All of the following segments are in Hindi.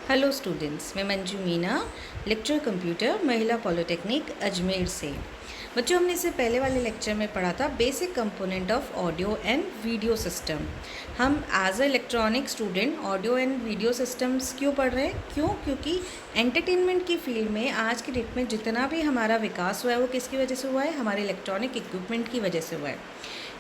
हेलो स्टूडेंट्स, मैं मंजू मीना, लेक्चर कंप्यूटर, महिला पॉलिटेक्निक अजमेर से। बच्चों, हमने इससे पहले वाले लेक्चर में पढ़ा था basic component of audio and video system. हम as a electronic student audio and video systems क्यों पढ़ रहे हैं? क्योंकि एंटरटेनमेंट की फील्ड में आज की डेट में जितना भी हमारा विकास हुआ है वो किसकी वजह से हुआ है? हमारे इलेक्ट्रॉनिक इक्विपमेंट की वजह से हुआ है।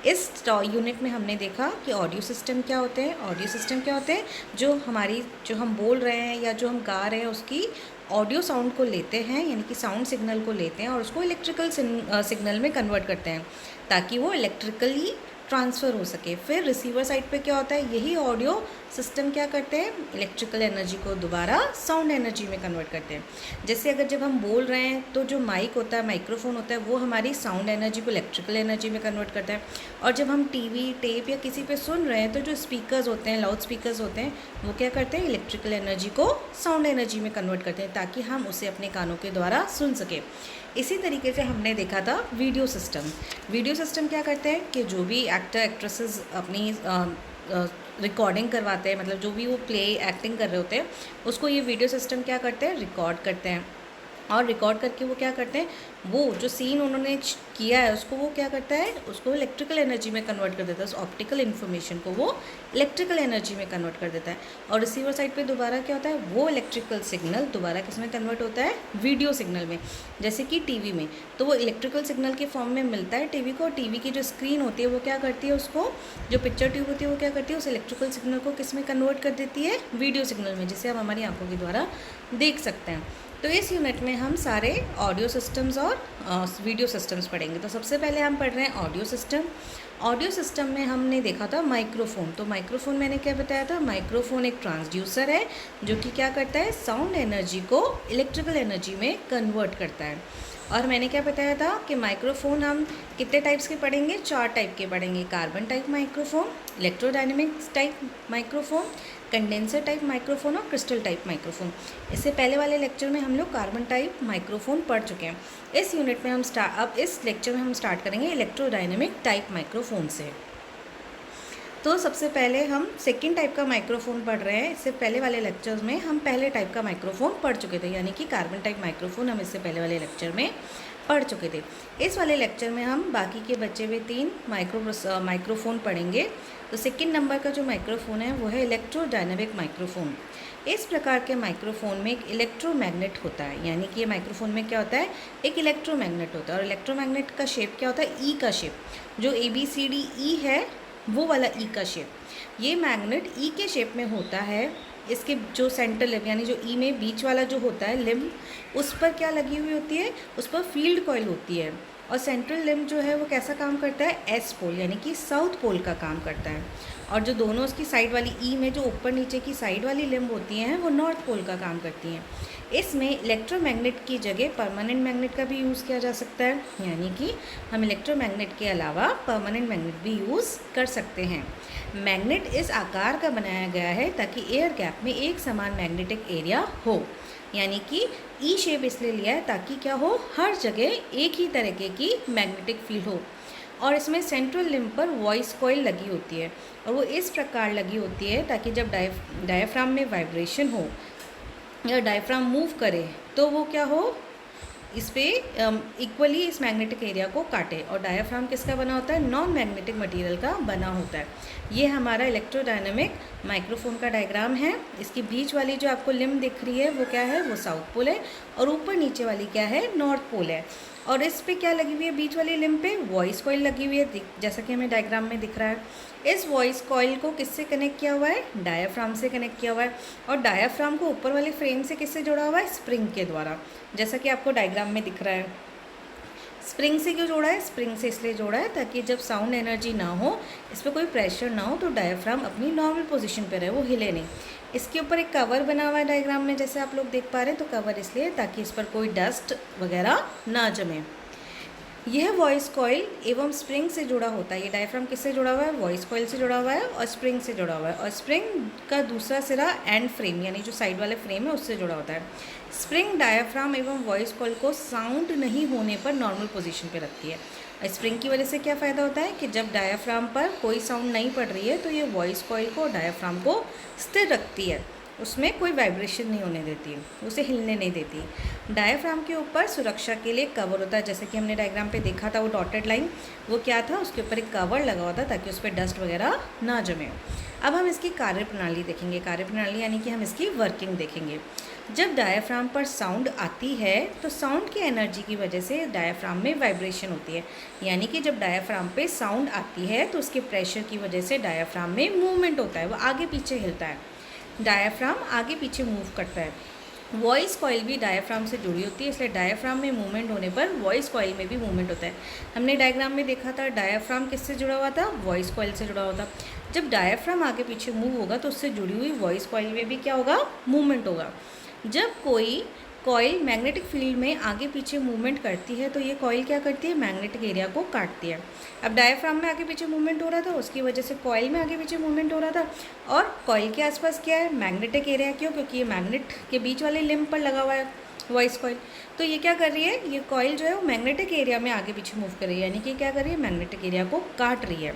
इस यूनिट में हमने देखा कि ऑडियो सिस्टम क्या होते हैं। ऑडियो सिस्टम क्या होते हैं? जो हम बोल रहे हैं या जो हम गा रहे हैं उसकी ऑडियो साउंड को लेते हैं, यानी कि साउंड सिग्नल को लेते हैं और उसको इलेक्ट्रिकल सिग्नल में कन्वर्ट करते हैं ताकि वो इलेक्ट्रिकली ट्रांसफ़र हो सके। फिर रिसीवर साइड पे क्या होता है? यही ऑडियो सिस्टम क्या करते हैं? इलेक्ट्रिकल एनर्जी को दोबारा साउंड एनर्जी में कन्वर्ट करते हैं। जैसे अगर जब हम बोल रहे हैं तो जो माइक होता है, माइक्रोफोन होता है, वो हमारी साउंड एनर्जी को इलेक्ट्रिकल एनर्जी में कन्वर्ट करता है। और जब हम टीवी, टेप या किसी पे सुन रहे हैं तो जो स्पीकर्स होते हैं, लाउड स्पीकर्स होते हैं, वो क्या करते हैं? इलेक्ट्रिकल एनर्जी को साउंड एनर्जी में कन्वर्ट करते हैं ताकि हम उसे अपने कानों के द्वारा सुन सकें। इसी तरीके से हमने देखा था वीडियो सिस्टम। वीडियो सिस्टम क्या करते हैं कि जो भी एक्टर एक्ट्रेसेस अपनी रिकॉर्डिंग करवाते हैं, मतलब जो भी वो प्ले एक्टिंग कर रहे होते हैं, उसको ये वीडियो सिस्टम क्या करते हैं? रिकॉर्ड करते हैं। और रिकॉर्ड करके वो क्या करते हैं? वो जो सीन उन्होंने किया है उसको वो क्या करता है? उसको इलेक्ट्रिकल एनर्जी में कन्वर्ट कर देता है। उस ऑप्टिकल इन्फॉर्मेशन को वो इलेक्ट्रिकल एनर्जी में कन्वर्ट कर देता है। और रिसीवर साइड पे दोबारा क्या होता है? वो इलेक्ट्रिकल सिग्नल दोबारा किस में कन्वर्ट होता है? वीडियो सिग्नल में। जैसे कि टीवी में तो वो इलेक्ट्रिकल सिग्नल के फॉर्म में मिलता है टीवी को। टीवी की जो स्क्रीन होती है वो क्या करती है? उसको जो पिक्चर ट्यूब होती है वो क्या करती है? उस इलेक्ट्रिकल सिग्नल को किस में कन्वर्ट कर देती है? वीडियो सिग्नल में, जिसे हम हमारी आंखों के द्वारा देख सकते हैं। तो इस यूनिट में हम सारे ऑडियो सिस्टम्स और वीडियो सिस्टम्स पढ़ेंगे। तो सबसे पहले हम पढ़ रहे हैं ऑडियो सिस्टम। ऑडियो सिस्टम में हमने देखा था माइक्रोफोन। तो माइक्रोफोन मैंने क्या बताया था? माइक्रोफोन एक ट्रांसड्यूसर है जो कि क्या करता है? साउंड एनर्जी को इलेक्ट्रिकल एनर्जी में कन्वर्ट करता है। और मैंने क्या बताया था कि माइक्रोफोन हम कितने टाइप्स के पढ़ेंगे? 4 टाइप के पढ़ेंगे। Carbon type microphone, electrodynamics type microphone, condenser type microphone और क्रिस्टल टाइप माइक्रोफोन। इससे पहले वाले लेक्चर में हम लोग कार्बन टाइप माइक्रोफोन पढ़ चुके हैं। इस यूनिट में अब इस लेक्चर में हम स्टार्ट करेंगे इलेक्ट्रोडायनेमिक टाइप माइक्रोफोन से। तो सबसे पहले हम सेकंड टाइप का माइक्रोफोन पढ़ रहे हैं। इससे पहले वाले लेक्चर्स में हम पहले टाइप का माइक्रोफोन पढ़ चुके थे, यानी कि कार्बन टाइप माइक्रोफोन हम इससे पहले वाले लेक्चर में पढ़ चुके थे। इस वाले लेक्चर में हम बाकी के बचे हुए 3 माइक्रोफोन पढ़ेंगे। तो सेकंड नंबर का जो माइक्रोफोन है वो है इलेक्ट्रोडायनेमिक माइक्रोफोन। इस प्रकार के माइक्रोफोन में एक इलेक्ट्रोमैग्नेट होता है, यानी कि ये माइक्रोफोन में क्या होता है? एक इलेक्ट्रोमैग्नेट होता है। और इलेक्ट्रोमैग्नेट का शेप क्या होता है? ई का शेप। जो ABCDE है वो वाला ई का शेप। ये मैग्नेट ई के शेप में होता है। इसके जो सेंटर लिम्ब, यानी जो ई में बीच वाला जो होता है लिम्ब, उस पर क्या लगी हुई होती है? उस पर फील्ड कॉइल होती है। और सेंट्रल लिम्ब जो है वो कैसा काम करता है? एस पोल, यानी कि साउथ पोल का काम करता है। और जो दोनों उसकी साइड वाली ई में जो ऊपर नीचे की साइड वाली लिम्ब होती हैं वो नॉर्थ पोल का काम करती हैं। इसमें इलेक्ट्रोमैग्नेट की जगह परमानेंट मैग्नेट का भी यूज़ किया जा सकता है, यानी कि हम इलेक्ट्रोमैग्नेट के अलावा परमानेंट मैग्नेट भी यूज़ कर सकते हैं। मैग्नेट इस आकार का बनाया गया है ताकि एयर गैप में एक समान मैग्नेटिक एरिया हो, यानी कि ई शेप इसलिए लिया है ताकि क्या हो? हर जगह एक ही तरीके की मैग्नेटिक फील्ड हो। और इसमें सेंट्रल लिम्ब पर वॉइस कॉइल लगी होती है, और वो इस प्रकार लगी होती है ताकि जब डायफ्राम में वाइब्रेशन हो या डायफ्राम मूव करे तो वो क्या हो? इस पे इक्वली इस मैग्नेटिक एरिया को काटे। और डायाफ्राम किसका बना होता है? नॉन मैग्नेटिक मटेरियल का बना होता है। ये हमारा इलेक्ट्रोडायनेमिक माइक्रोफोन का डायग्राम है। इसकी बीच वाली जो आपको लिम्ब दिख रही है वो क्या है? वो साउथ पोल है। और ऊपर नीचे वाली क्या है? नॉर्थ पोल है। और इस पे क्या लगी हुई है? बीच वाली लिम्ब पे वॉइस कॉइल लगी हुई है, जैसा कि हमें डायग्राम में दिख रहा है। इस वॉइस कॉइल को किससे कनेक्ट किया हुआ है? डायाफ्राम से कनेक्ट किया हुआ है। और डायाफ्राम को ऊपर वाले फ्रेम से किससे जोड़ा हुआ है? स्प्रिंग के द्वारा, जैसा कि आपको डायग्राम में दिख रहा है। स्प्रिंग से क्यों जोड़ा है? स्प्रिंग से इसलिए जोड़ा है ताकि जब साउंड एनर्जी ना हो, इस पर कोई प्रेशर ना हो, तो डायाफ्राम अपनी नॉर्मल पोजीशन पे रहे, वो हिले नहीं। इसके ऊपर एक कवर बना हुआ है डायग्राम में, जैसे आप लोग देख पा रहे हैं। तो कवर इसलिए ताकि इस पर कोई डस्ट वगैरह ना जमे। यह वॉइस कॉइल एवं स्प्रिंग से जुड़ा होता है। ये डायफ्राम किससे जुड़ा हुआ है? वॉइस कॉइल से जुड़ा हुआ है और स्प्रिंग से जुड़ा हुआ है। और स्प्रिंग का दूसरा सिरा एंड फ्रेम, यानी जो साइड वाले फ्रेम है उससे जुड़ा होता है। स्प्रिंग डायफ्राम एवं वॉइस कॉइल को साउंड नहीं होने पर नॉर्मल पोजीशन पे रखती है। स्प्रिंग की वजह से क्या फ़ायदा होता है कि जब डायफ्राम पर कोई साउंड नहीं पड़ रही है तो ये वॉइस कॉइल को, डायफ्राम को स्थिर रखती है। उसमें कोई वाइब्रेशन नहीं होने देती, उसे हिलने नहीं देती। डायाफ्राम के ऊपर सुरक्षा के लिए कवर होता है, जैसे कि हमने डायग्राम पे देखा था वो डॉटेड लाइन, वो क्या था, उसके ऊपर एक कवर लगा हुआ था ताकि उस पर डस्ट वगैरह ना जमे। अब हम इसकी कार्यप्रणाली देखेंगे, कार्यप्रणाली यानी कि हम इसकी वर्किंग देखेंगे। जब डायाफ्राम पर साउंड आती है तो साउंड की एनर्जी की वजह से डायाफ्राम में वाइब्रेशन होती है, यानी कि जब डायाफ्राम पे साउंड आती है तो उसके प्रेशर की वजह से डायाफ्राम में मूवमेंट होता है, वो आगे पीछे हिलता है, डायाफ्राम आगे पीछे मूव करता है। वॉइस कॉइल भी डायाफ्राम से जुड़ी होती है, इसलिए डायाफ्राम में मूवमेंट होने पर वॉइस कॉइल में भी मूवमेंट होता है। हमने डायग्राम में देखा था डायाफ्राम किससे जुड़ा हुआ था, वॉइस कॉइल से जुड़ा हुआ था। जब डायाफ्राम आगे पीछे मूव होगा तो उससे जुड़ी हुई वॉइस कॉइल में भी क्या होगा, मूवमेंट होगा। जब कोई कॉइल मैग्नेटिक फील्ड में आगे पीछे मूवमेंट करती है तो ये कॉइल क्या करती है, मैग्नेटिक एरिया को काटती है। अब डायाफ्राम में आगे पीछे मूवमेंट हो रहा था, उसकी वजह से कॉइल में आगे पीछे मूवमेंट हो रहा था, और कॉइल के आसपास क्या है, मैग्नेटिक एरिया। क्यों, क्योंकि ये मैग्नेट के बीच वाले लिम्ब पर लगा हुआ है वॉइस कॉइल। तो ये क्या कर रही है, ये कॉइल जो है वो मैग्नेटिक एरिया में आगे पीछे मूव कर रही है, यानी कि क्या कर रही है, मैग्नेटिक एरिया को काट रही है।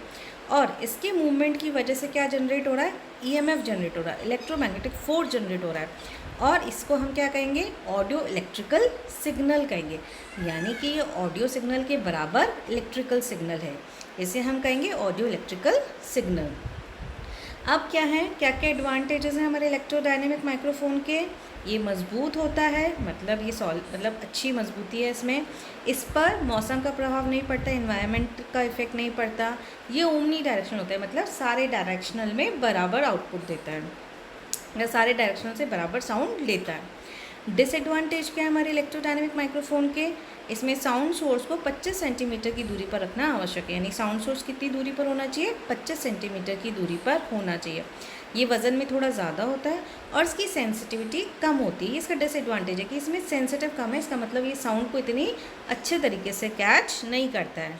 और इसके मूवमेंट की वजह से क्या जनरेट हो रहा है, ईएमएफ जनरेट हो रहा है, इलेक्ट्रोमैग्नेटिक फोर्स जनरेट हो रहा है, और इसको हम क्या कहेंगे, ऑडियो इलेक्ट्रिकल सिग्नल कहेंगे, यानी कि ये ऑडियो सिग्नल के बराबर इलेक्ट्रिकल सिग्नल है, इसे हम कहेंगे ऑडियो इलेक्ट्रिकल सिग्नल। अब क्या है, क्या क्या एडवांटेजेस हैं हमारे इलेक्ट्रोडायनेमिक माइक्रोफोन के, ये मजबूत होता है, मतलब ये मतलब अच्छी मजबूती है इसमें, इस पर मौसम का प्रभाव नहीं पड़ता, इन्वायरमेंट का इफेक्ट नहीं पड़ता, ये ओमनी डायरेक्शन होता है, मतलब सारे डायरेक्शनल में बराबर आउटपुट देता है, या सारे डायरेक्शन से बराबर साउंड लेता है। डिसएडवांटेज क्या है हमारे इलेक्ट्रोडायनेमिक माइक्रोफोन के, इसमें साउंड सोर्स को 25 सेंटीमीटर की दूरी पर रखना आवश्यक है, यानी साउंड सोर्स कितनी दूरी पर होना चाहिए, 25 सेंटीमीटर की दूरी पर होना चाहिए। ये वज़न में थोड़ा ज़्यादा होता है और इसकी सेंसिटिविटी कम होती है, इसका डिसएडवांटेज है कि इसमें सेंसिटिव कम है, इसका मतलब ये साउंड को इतनी अच्छे तरीके से कैच नहीं करता है।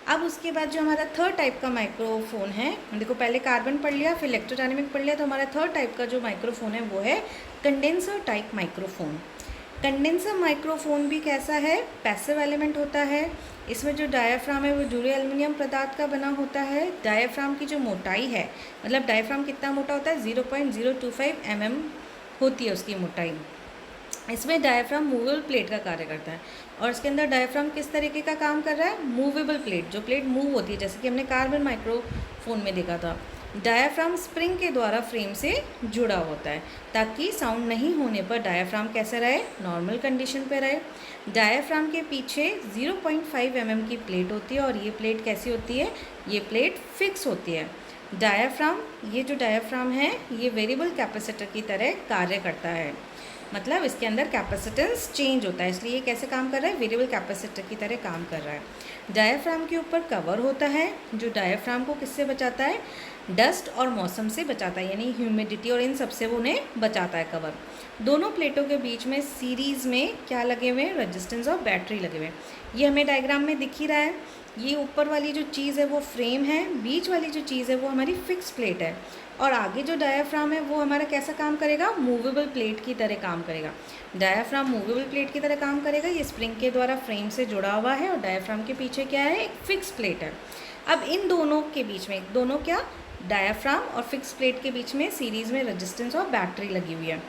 अब उसके बाद जो हमारा थर्ड टाइप का माइक्रोफोन है, देखो पहले कार्बन पढ़ लिया फिर इलेक्ट्रोडायनेमिक पढ़ लिया, तो हमारा थर्ड टाइप का जो माइक्रोफोन है वो है condenser type microphone. Condenser microphone भी कैसा है, पैसिव एलिमेंट होता है, इसमें जो डायाफ्राम है वो जुड़े एल्युमिनियम पदार्थ का बना होता है। डायाफ्राम की जो मोटाई है, मतलब डायाफ्राम कितना मोटा होता है, 0.025 mm होती है उसकी मोटाई। इसमें डायाफ्राम मूवेबल प्लेट का कार्य करता है, और इसके अंदर डायाफ्राम किस तरीके का काम कर रहा है, मूवेबल प्लेट, जो प्लेट मूव होती है, जैसे कि हमने कार्बन माइक्रोफोन में देखा था। डायाफ्राम स्प्रिंग के द्वारा फ्रेम से जुड़ा होता है, ताकि साउंड नहीं होने पर डायाफ्राम कैसे रहे, नॉर्मल कंडीशन पे रहे। डायाफ्राम के पीछे 0.5 mm की प्लेट होती है, और ये प्लेट कैसी होती है, ये प्लेट फिक्स होती है। डायाफ्राम, ये जो डायाफ्राम है ये वेरिएबल कैपेसिटर की तरह कार्य करता है, मतलब इसके अंदर कैपेसिटेंस चेंज होता है, इसलिए ये कैसे काम कर रहा है, वेरिएबल कैपेसिटर की तरह काम कर रहा है। डायाफ्राम के ऊपर कवर होता है, जो डायाफ्राम को किससे बचाता है, डस्ट और मौसम से बचाता है, यानी ह्यूमिडिटी और इन सब से वो उन्हें बचाता है कवर। दोनों प्लेटों के बीच में सीरीज़ में क्या लगे हुए हैं, रजिस्टेंस और बैटरी लगे हुए हैं, ये हमें डायग्राम में दिख ही रहा है। ये ऊपर वाली जो चीज़ है वो फ्रेम है, बीच वाली जो चीज़ है वो हमारी फिक्स प्लेट है, और आगे जो डायाफ्राम है वो हमारा कैसा काम करेगा, मूवेबल प्लेट की तरह काम करेगा। डायाफ्राम मूवेबल प्लेट की तरह काम करेगा, ये स्प्रिंग के द्वारा फ्रेम से जुड़ा हुआ है, और डायाफ्राम के पीछे क्या है, एक फिक्स प्लेट है। अब इन दोनों के बीच में, दोनों क्या, डायाफ्राम और फिक्स प्लेट के बीच में सीरीज़ में रेजिस्टेंस और बैटरी लगी हुई है।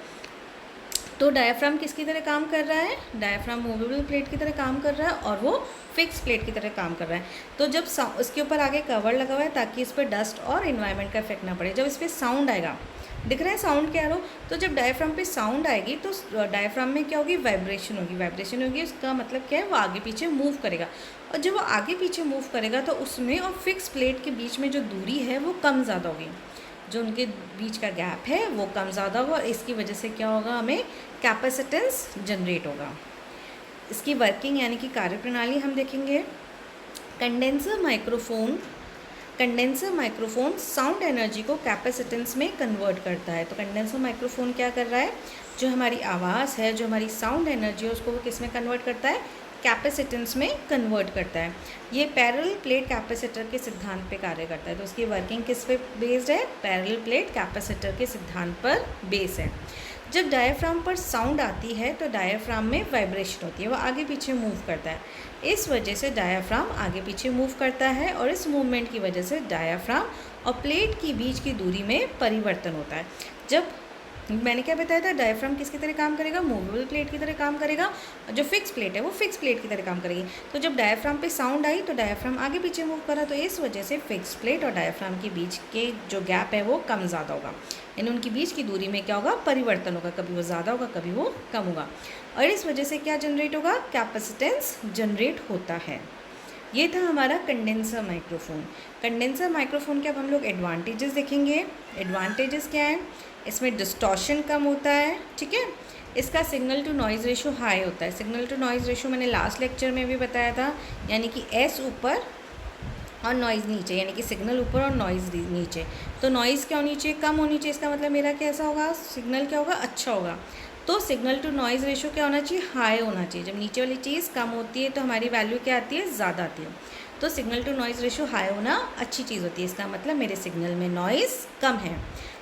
तो डायाफ्राम किसकी तरह काम कर रहा है, डायाफ्राम मूवेबल प्लेट की तरह काम कर रहा है, और वो फिक्स प्लेट की तरह काम कर रहा है। तो जब इसके ऊपर आगे कवर लगा हुआ है ताकि इस पर डस्ट और इन्वायरमेंट का इफेक्ट ना पड़े, जब इस पर साउंड आएगा, दिख रहा है साउंड क्या हो, तो जब डायाफ्राम पे साउंड आएगी तो डायाफ्राम में क्या होगी, वाइब्रेशन होगी, वाइब्रेशन होगी, उसका मतलब क्या है, वो आगे पीछे मूव करेगा, और जब वो आगे पीछे मूव करेगा तो उसमें और फिक्स प्लेट के बीच में जो दूरी है वो कम ज़्यादा होगी, जो उनके बीच का गैप है वो कम ज़्यादा होगा, और इसकी वजह से क्या होगा, हमें कैपेसिटेंस जनरेट होगा। इसकी वर्किंग यानी कि कार्यप्रणाली हम देखेंगे। कंडेंसर माइक्रोफोन साउंड एनर्जी को कैपेसिटेंस में कन्वर्ट करता है। तो कंडेंसर माइक्रोफोन क्या कर रहा है, जो हमारी आवाज़ है, जो हमारी साउंड एनर्जी है, उसको वो किस में कन्वर्ट करता है, कैपेसिटेंस में कन्वर्ट करता है। ये पैरेलल प्लेट कैपेसिटर के सिद्धांत पे कार्य करता है। तो उसकी वर्किंग किस पे बेस्ड है, पैरेलल प्लेट कैपेसिटर के सिद्धांत पर बेस है। जब डायाफ्राम पर साउंड आती है तो डायाफ्राम में वाइब्रेशन होती है, वो आगे पीछे मूव करता है, इस वजह से डायाफ्राम आगे पीछे मूव करता है, और इस मूवमेंट की वजह से डायाफ्राम और प्लेट की बीच की दूरी में परिवर्तन होता है। जब मैंने क्या बताया था, डायफ्राम किसकी तरह काम करेगा, मूवेबल प्लेट की तरह काम करेगा, और जो फिक्स प्लेट है वो फिक्स प्लेट की तरह काम करेगी। तो जब डायफ्राम पे साउंड आई तो डायफ्राम आगे पीछे मूव करा, तो इस वजह से फिक्स प्लेट और डायफ्राम के बीच के जो गैप है वो कम ज़्यादा होगा, यानी उनके बीच की दूरी में क्या होगा, परिवर्तन होगा, कभी वो ज़्यादा होगा कभी वो कम होगा, और इस वजह से क्या जनरेट होगा, कैपेसिटेंस जनरेट होता है। ये था हमारा कंडेंसर माइक्रोफोन। कंडेंसर माइक्रोफोन के अब हम लोग एडवांटेजेस देखेंगे। एडवांटेजेस क्या है, इसमें डिस्टॉर्शन कम होता है, ठीक है। इसका signal to noise ratio high होता है। सिग्नल टू नॉइज़ रेशो मैंने लास्ट लेक्चर में भी बताया था, यानी कि एस ऊपर और नॉइज़ नीचे, यानी कि सिग्नल ऊपर और नॉइज़ नीचे। तो नॉइज़ क्या होनी चाहिए, कम होनी चाहिए, इसका मतलब मेरा कैसा होगा, सिग्नल क्या होगा, अच्छा होगा। तो सिग्नल टू नॉइज़ रेशो क्या होना चाहिए, हाई होना चाहिए। जब नीचे वाली चीज़ कम होती है तो हमारी वैल्यू क्या आती है, ज़्यादा आती है। तो signal to noise ratio high होना अच्छी चीज़ होती है, इसका मतलब मेरे सिग्नल में नॉइज़ कम है।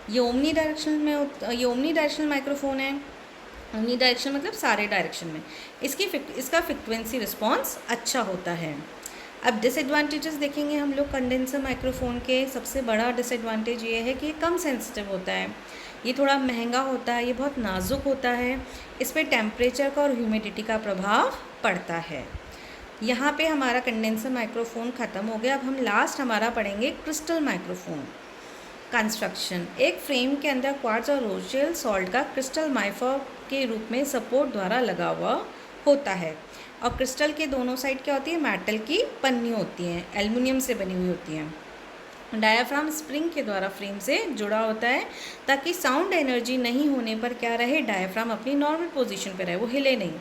ये ओमनी डायरेक्शनल माइक्रोफोन है। ओमनी डायरेक्शन मतलब सारे डायरेक्शन में। इसका फ्रिक्वेंसी रिस्पॉन्स अच्छा होता है। अब डिसएडवांटेजेस देखेंगे हम लोग कंडेंसर माइक्रोफोन के। सबसे बड़ा डिसएडवांटेज ये है कि ये कम सेंसिटिव होता है, ये थोड़ा महंगा होता है, ये बहुत नाजुक होता है, इस पर टेम्परेचर का और ह्यूमिडिटी का प्रभाव पड़ता है। यहाँ पे हमारा कंडेंसर माइक्रोफोन ख़त्म हो गया। अब हम लास्ट हमारा पढ़ेंगे क्रिस्टल माइक्रोफोन कंस्ट्रक्शन। एक फ्रेम के अंदर क्वार्ट्ज और रोचेल सॉल्ट का क्रिस्टल माइफर के रूप में सपोर्ट द्वारा लगा हुआ होता है, और क्रिस्टल के दोनों साइड क्या होती है, मेटल की पन्नी होती हैं, एल्युमिनियम से बनी हुई होती हैं। डायाफ्राम स्प्रिंग के द्वारा फ्रेम से जुड़ा होता है, ताकि साउंड एनर्जी नहीं होने पर क्या रहे, डायाफ्राम अपनी नॉर्मल पोजीशन पर रहे, वो हिले नहीं।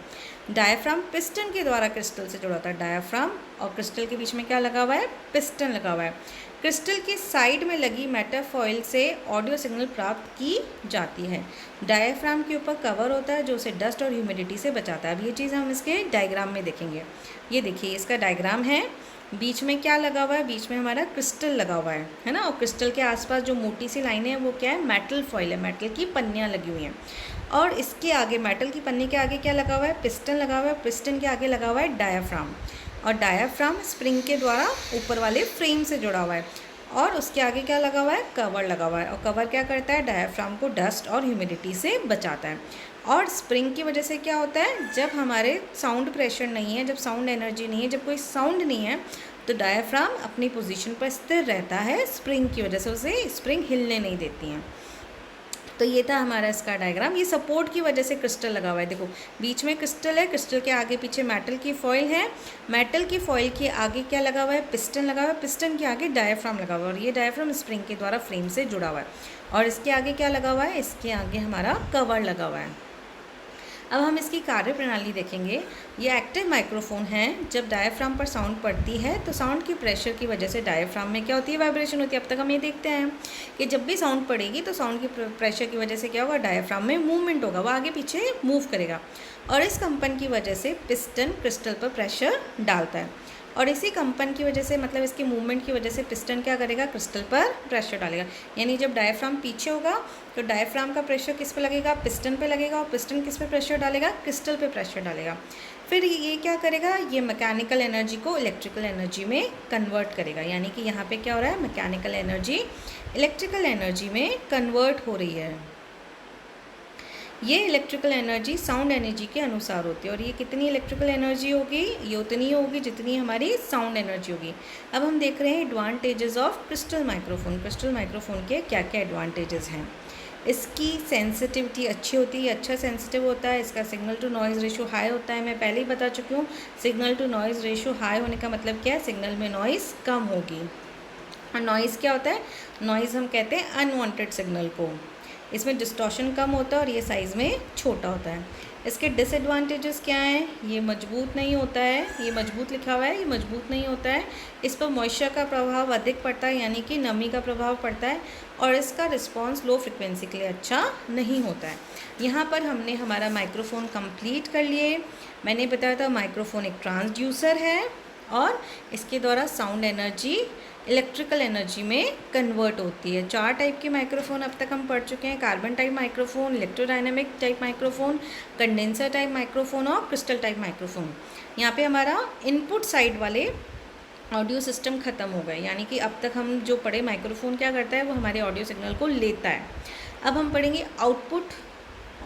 डायाफ्राम पिस्टन के द्वारा क्रिस्टल से जुड़ा होता है। डायाफ्राम और क्रिस्टल के बीच में क्या लगा हुआ है, पिस्टन लगा हुआ है। क्रिस्टल की साइड में लगी मेटल फॉइल से ऑडियो सिग्नल प्राप्त की जाती है। डायाफ्राम के ऊपर कवर होता है जो उसे डस्ट और ह्यूमिडिटी से बचाता है। अब ये चीज़ हम इसके डायग्राम में देखेंगे। ये देखिए, इसका डायग्राम है। बीच में क्या लगा हुआ है, बीच में हमारा क्रिस्टल लगा हुआ है ना, और क्रिस्टल के आसपास जो मोटी सी लाइनें हैं वो क्या है, मेटल फॉइल है, मेटल की पन्नियाँ लगी हुई हैं। और इसके आगे, मेटल की पन्नी के आगे क्या लगा हुआ है, पिस्टन लगा हुआ है। पिस्टन के आगे लगा हुआ है डायाफ्राम, और डायाफ्राम स्प्रिंग के द्वारा ऊपर वाले फ्रेम से जुड़ा हुआ है। और उसके आगे क्या लगा हुआ है, कवर लगा हुआ है, और कवर क्या करता है, डायाफ्राम को डस्ट और ह्यूमिडिटी से बचाता है। और स्प्रिंग की वजह से क्या होता है, जब हमारे साउंड प्रेशर नहीं है, जब साउंड एनर्जी नहीं है, जब कोई साउंड नहीं है, तो डायाफ्राम अपनी पोजीशन पर स्थिर रहता है। स्प्रिंग की वजह से उसे स्प्रिंग हिलने नहीं देती हैं। तो ये था हमारा इसका डायग्राम। ये सपोर्ट की वजह से क्रिस्टल लगा हुआ है। देखो, बीच में क्रिस्टल है, क्रिस्टल के आगे पीछे मेटल की फॉइल है, मेटल की फॉइल के आगे क्या लगा हुआ है, पिस्टन लगा हुआ है, पिस्टन के आगे डायाफ्राम लगा हुआ है, और ये डायाफ्राम स्प्रिंग के द्वारा फ्रेम से जुड़ा हुआ है। और इसके आगे क्या लगा हुआ है, इसके आगे हमारा कवर लगा हुआ है। अब हम इसकी कार्यप्रणाली देखेंगे। ये एक्टिव माइक्रोफोन है। जब डायाफ्राम पर साउंड पड़ती है तो साउंड की प्रेशर की वजह से डायाफ्राम में क्या होती है, वाइब्रेशन होती है। अब तक हम ये देखते हैं कि जब भी साउंड पड़ेगी तो साउंड की प्रेशर की वजह से क्या होगा, डायाफ्राम में मूवमेंट होगा, वो आगे पीछे मूव करेगा, और इस कंपन की वजह से पिस्टन क्रिस्टल पर प्रेशर डालता है, और इसी कंपन की वजह से, मतलब इसके मूवमेंट की वजह से पिस्टन क्या करेगा, क्रिस्टल पर प्रेशर डालेगा। यानी जब डायाफ्राम पीछे होगा तो डायाफ्राम का प्रेशर किस पे लगेगा, पिस्टन पे लगेगा, और पिस्टन किस पे प्रेशर डालेगा, क्रिस्टल पे प्रेशर डालेगा। फिर ये क्या करेगा, ये मैकेनिकल एनर्जी को इलेक्ट्रिकल एनर्जी में कन्वर्ट करेगा। यानी कि यहाँ पे क्या हो रहा है, मैकेनिकल एनर्जी इलेक्ट्रिकल एनर्जी में कन्वर्ट हो रही है। ये इलेक्ट्रिकल एनर्जी साउंड एनर्जी के अनुसार होती है, और ये कितनी इलेक्ट्रिकल एनर्जी होगी, ये उतनी होगी जितनी हमारी साउंड एनर्जी होगी। अब हम देख रहे हैं advantages of crystal microphone. Crystal microphone के क्या क्या एडवांटेजेस हैं। इसकी सेंसिटिविटी अच्छी होती है, अच्छा सेंसिटिव होता है। इसका signal to noise ratio high होता है, मैं पहले ही बता चुकी हूँ। Signal to noise ratio high होने का मतलब क्या है, सिग्नल में नॉइज़ कम होगी। और नॉइज़ क्या होता है, नॉइज़ हम कहते हैं अनवांटेड सिग्नल को। इसमें डिस्टॉर्शन कम होता है और ये साइज़ में छोटा होता है। इसके डिसएडवांटेजेस क्या हैं, ये मजबूत नहीं होता है, ये मजबूत लिखा हुआ है, ये मजबूत नहीं होता है। इस पर मॉइस्चर का प्रभाव अधिक पड़ता है, यानी कि नमी का प्रभाव पड़ता है, और इसका रिस्पांस लो फ्रिक्वेंसी के लिए अच्छा नहीं होता है। यहाँ पर हमने हमारा माइक्रोफोन कंप्लीट कर लिए। मैंने बताया था माइक्रोफोन एक ट्रांसड्यूसर है, और इसके द्वारा साउंड एनर्जी इलेक्ट्रिकल एनर्जी में कन्वर्ट होती है। 4 टाइप के माइक्रोफोन अब तक हम पढ़ चुके हैं, carbon type microphone, electrodynamic type microphone, condenser type microphone और क्रिस्टल टाइप माइक्रोफोन। यहाँ पे हमारा इनपुट साइड वाले ऑडियो सिस्टम ख़त्म हो गए, यानी कि अब तक हम जो पढ़े माइक्रोफोन क्या करता है, वो हमारे ऑडियो सिग्नल को लेता है। अब हम पढ़ेंगे आउटपुट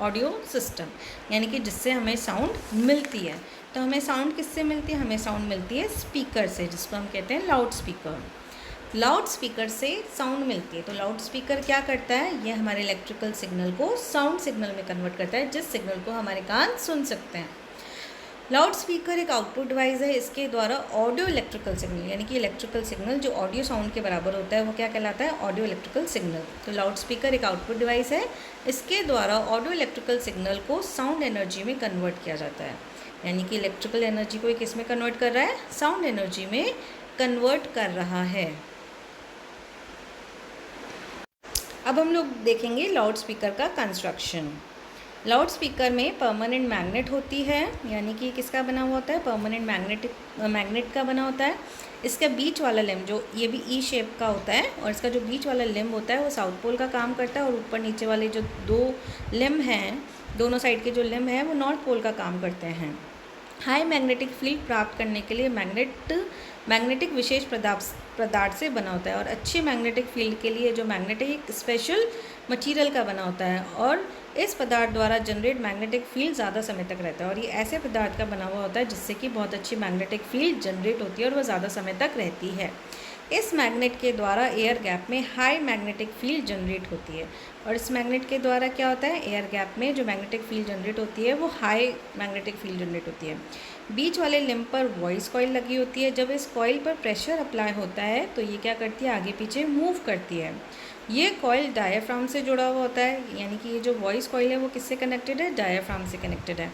ऑडियो सिस्टम, यानी कि जिससे हमें साउंड मिलती है। तो हमें साउंड किससे मिलती है? हमें साउंड मिलती है स्पीकर से, जिसको हम कहते हैं लाउड स्पीकर। लाउड स्पीकर से साउंड मिलती है। तो लाउड स्पीकर क्या करता है? ये हमारे इलेक्ट्रिकल सिग्नल को साउंड सिग्नल में कन्वर्ट करता है, जिस सिग्नल को हमारे कान सुन सकते हैं। लाउड स्पीकर एक आउटपुट डिवाइस है। इसके द्वारा ऑडियो इलेक्ट्रिकल सिग्नल, यानी कि इलेक्ट्रिकल सिग्नल जो ऑडियो साउंड के बराबर होता है, वो क्या कहलाता है? Audio electrical signal. तो लाउड स्पीकर एक आउटपुट डिवाइस है। इसके द्वारा ऑडियो इलेक्ट्रिकल सिग्नल को साउंड एनर्जी में कन्वर्ट किया जाता है, यानी कि इलेक्ट्रिकल एनर्जी को किस में कन्वर्ट कर रहा है? साउंड एनर्जी में कन्वर्ट कर रहा है। अब हम लोग देखेंगे लाउड स्पीकर का कंस्ट्रक्शन। लाउड स्पीकर में परमानेंट मैग्नेट होती है, यानी कि किसका बना हुआ होता है? परमानेंट मैग्नेट का बना होता है। इसका बीच वाला लिम्ब, जो ये भी ई शेप का होता है, और इसका जो बीच वाला लिम्ब होता है वो साउथ पोल का काम करता है, और ऊपर नीचे वाले जो दो लिम्ब हैं, दोनों साइड के जो लिम्ब हैं, वो नॉर्थ पोल का काम करते हैं। हाई मैग्नेटिक फील्ड प्राप्त करने के लिए मैग्नेटिक विशेष पदार्थ से बना होता है, और अच्छे मैग्नेटिक फील्ड के लिए जो मैग्नेटिक स्पेशल मटेरियल का बना होता है, और इस पदार्थ द्वारा जनरेट मैग्नेटिक फील्ड ज़्यादा समय तक रहता है। और ये ऐसे पदार्थ का बना हुआ होता है जिससे कि बहुत अच्छी मैग्नेटिक फील्ड जनरेट होती है और वह ज़्यादा समय तक रहती है। इस मैग्नेट के द्वारा एयर गैप में हाई मैग्नेटिक फील्ड जनरेट होती है, और इस मैग्नेट के द्वारा क्या होता है? एयर गैप में जो मैग्नेटिक फील्ड जनरेट होती है वो हाई मैग्नेटिक फील्ड जनरेट होती है। बीच वाले लिम्ब पर वॉइस कॉइल लगी होती है। जब इस कॉइल पर प्रेशर अप्लाई होता है तो ये क्या करती है? आगे पीछे मूव करती है। ये कॉइल डायाफ्राम से जुड़ा हुआ होता है, यानी कि ये जो वॉइस कॉइल है वो किससे कनेक्टेड है? डायाफ्राम से कनेक्टेड है।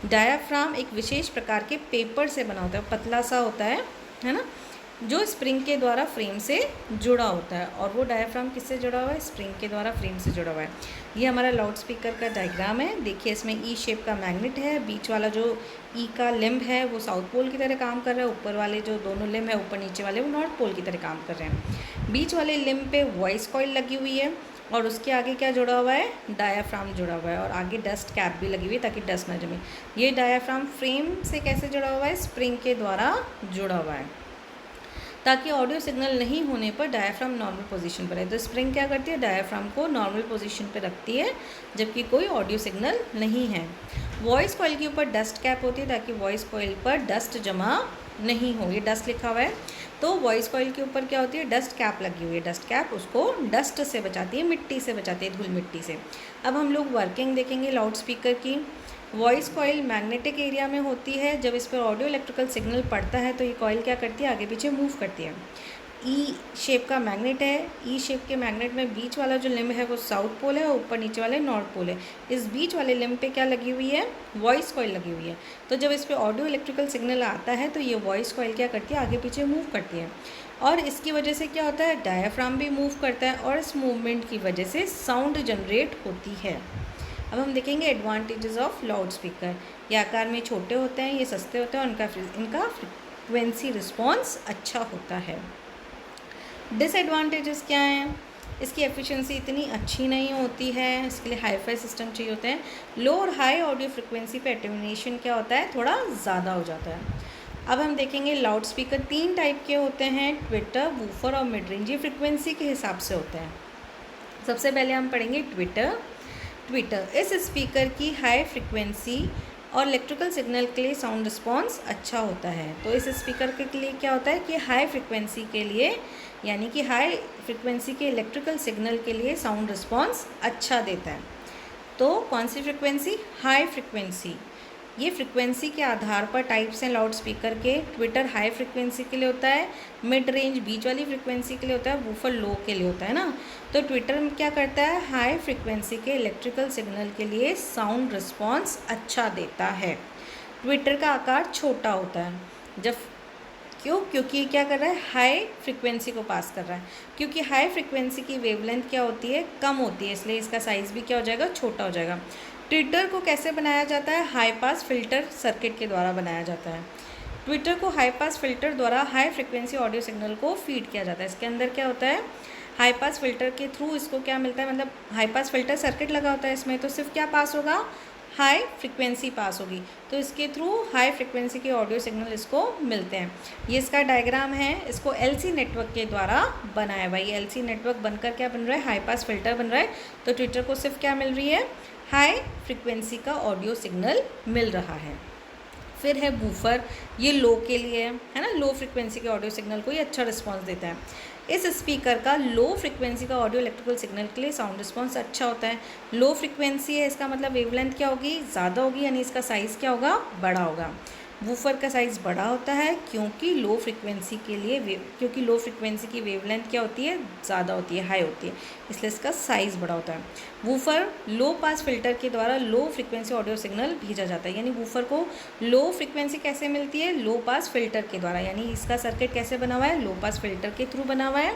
डायाफ्राम एक विशेष प्रकार के पेपर से बना होता है, पतला सा होता है ना, जो स्प्रिंग के द्वारा फ्रेम से जुड़ा होता है। और वो डायाफ्राम किससे जुड़ा हुआ है? स्प्रिंग के द्वारा फ्रेम से जुड़ा हुआ है। ये हमारा लाउड स्पीकर का डायग्राम है। देखिए, इसमें ई शेप का मैग्नेट है। बीच वाला जो ई का लिम्ब है वो साउथ पोल की तरह काम कर रहा है। ऊपर वाले जो दोनों लिम्ब है, ऊपर नीचे वाले, वो नॉर्थ पोल की तरह काम कर रहे हैं। बीच वाले लिम्ब पे वॉइस कॉइल लगी हुई है, और उसके आगे क्या जुड़ा हुआ है? डायाफ्राम जुड़ा हुआ है, और आगे डस्ट कैप भी लगी हुई है ताकि डस्ट ना जमे। ये डायाफ्राम फ्रेम से कैसे जुड़ा हुआ है? स्प्रिंग के द्वारा जुड़ा हुआ है, ताकि ऑडियो सिग्नल नहीं होने पर डायाफ्राम नॉर्मल पोजीशन पर है। तो स्प्रिंग क्या करती है? डायाफ्राम को नॉर्मल पोजीशन पर रखती है जबकि कोई ऑडियो सिग्नल नहीं है। वॉइस कॉइल के ऊपर डस्ट कैप होती है ताकि वॉइस कॉइल पर डस्ट जमा नहीं हो। ये डस्ट लिखा हुआ है, तो वॉइस कॉइल के ऊपर क्या होती है? डस्ट कैप लगी हुई है। डस्ट कैप उसको डस्ट से बचाती है, मिट्टी से बचाती है, धूल मिट्टी से। अब हम लोग वर्किंग देखेंगे लाउड स्पीकर की। वॉइस कॉइल मैग्नेटिक एरिया में होती है। जब इस पर ऑडियो इलेक्ट्रिकल सिग्नल पड़ता है तो ये कॉइल क्या करती है? आगे पीछे मूव करती है। ई शेप का मैग्नेट है। ई शेप के मैग्नेट में बीच वाला जो लिम्ब है वो साउथ पोल है, और ऊपर नीचे वाले नॉर्थ पोल है। इस बीच वाले लिम्ब पे क्या लगी हुई है? वॉइस कॉइल लगी हुई है। तो जब इस पर ऑडियो इलेक्ट्रिकल सिग्नल आता है तो ये वॉइस कॉइल क्या करती है? आगे पीछे मूव करती है, और इसकी वजह से क्या होता है? डायाफ्राम भी मूव करता है, और इस मूवमेंट की वजह से साउंड जनरेट होती है। अब हम देखेंगे एडवांटेजेस ऑफ लाउड स्पीकर। ये आकार में छोटे होते हैं, ये सस्ते होते हैं, और इनका फ्रिक्वेंसी रिस्पॉन्स अच्छा होता है। डिसएडवांटेजेस क्या हैं? इसकी एफिशिएंसी इतनी अच्छी नहीं होती है, इसके लिए हाई फाई सिस्टम चाहिए होते हैं। लो और हाई ऑडियो फ्रिक्वेंसी पे एटेन्यूएशन क्या होता है? थोड़ा ज़्यादा हो जाता है। अब हम देखेंगे लाउड स्पीकर 3 टाइप के होते हैं: ट्विटर, वूफर और मिड रेंज। ये फ्रिक्वेंसी के हिसाब से होते हैं। सबसे पहले हम पढ़ेंगे ट्विटर। इस स्पीकर की हाई फ्रिक्वेंसी और इलेक्ट्रिकल सिग्नल के लिए साउंड रिस्पॉन्स अच्छा होता है। तो इस स्पीकर के लिए क्या होता है कि हाई फ्रिक्वेंसी के लिए, यानी कि हाई फ्रिक्वेंसी के इलेक्ट्रिकल सिग्नल के लिए साउंड रिस्पॉन्स अच्छा देता है। तो कौन सी फ्रिक्वेंसी? High frequency. ये फ्रिक्वेंसी के आधार पर टाइप्स हैं लाउड स्पीकर के। ट्विटर हाई फ्रिक्वेंसी के लिए होता है, मिड रेंज बीच वाली फ्रिक्वेंसी के लिए होता है, वूफर लो के लिए होता है ना। तो ट्विटर में क्या करता है? हाई फ्रिक्वेंसी के इलेक्ट्रिकल सिग्नल के लिए साउंड रिस्पॉन्स अच्छा देता है। ट्विटर का आकार छोटा होता है। क्योंकि क्या कर रहा है? हाई फ्रिक्वेंसी को पास कर रहा है। क्योंकि हाई फ्रिक्वेंसी की वेवलेंथ क्या होती है? कम होती है, इसलिए इसका साइज़ भी क्या हो जाएगा? छोटा हो जाएगा। ट्विटर को कैसे बनाया जाता है? हाई पास फिल्टर सर्किट के द्वारा बनाया जाता है। ट्विटर को हाई पास फिल्टर द्वारा हाई फ्रिक्वेंसी ऑडियो सिग्नल को फीड किया जाता है। इसके अंदर क्या होता है? हाई पास फिल्टर के थ्रू इसको क्या मिलता है? मतलब हाई पास फिल्टर सर्किट लगा होता है इसमें, तो सिर्फ क्या पास होगा? हाई फ्रिक्वेंसी पास होगी, तो इसके थ्रू हाई फ्रिक्वेंसी के ऑडियो सिग्नल इसको मिलते हैं। ये इसका डायग्राम है, इसको एलसी नेटवर्क के द्वारा बनाया हुआ है। ये एलसी नेटवर्क बनकर क्या बन रहा है, हाई पास फिल्टर बन रहा है। तो ट्विटर को सिर्फ क्या मिल रही है, हाई फ्रिक्वेंसी का ऑडियो सिग्नल मिल रहा है। फिर है बूफर, ये लो के लिए है ना, लो फ्रिक्वेंसी के ऑडियो सिग्नल को ये अच्छा रिस्पॉन्स देता है। इस स्पीकर का लो फ्रिक्वेंसी का ऑडियो इलेक्ट्रिकल सिग्नल के लिए साउंड रिस्पॉन्स अच्छा होता है। लो फ्रिक्वेंसी है, इसका मतलब वेवलेंथ क्या होगी, ज़्यादा होगी, यानी इसका साइज़ क्या होगा, बड़ा होगा। वूफर का साइज़ बड़ा होता है क्योंकि लो फ्रिक्वेंसी के लिए क्योंकि लो फ्रिक्वेंसी की वेवलेंथ क्या होती है, ज़्यादा होती है, हाई होती है, इसलिए इसका साइज़ बड़ा होता है। वूफर लो पास फिल्टर के द्वारा लो फ्रिक्वेंसी ऑडियो सिग्नल भेजा जाता है, यानी वूफर को लो फ्रिक्वेंसी कैसे मिलती है, लो पास फिल्टर के द्वारा, यानी इसका सर्किट कैसे बना हुआ है, लो पास फिल्टर के थ्रू बना हुआ है,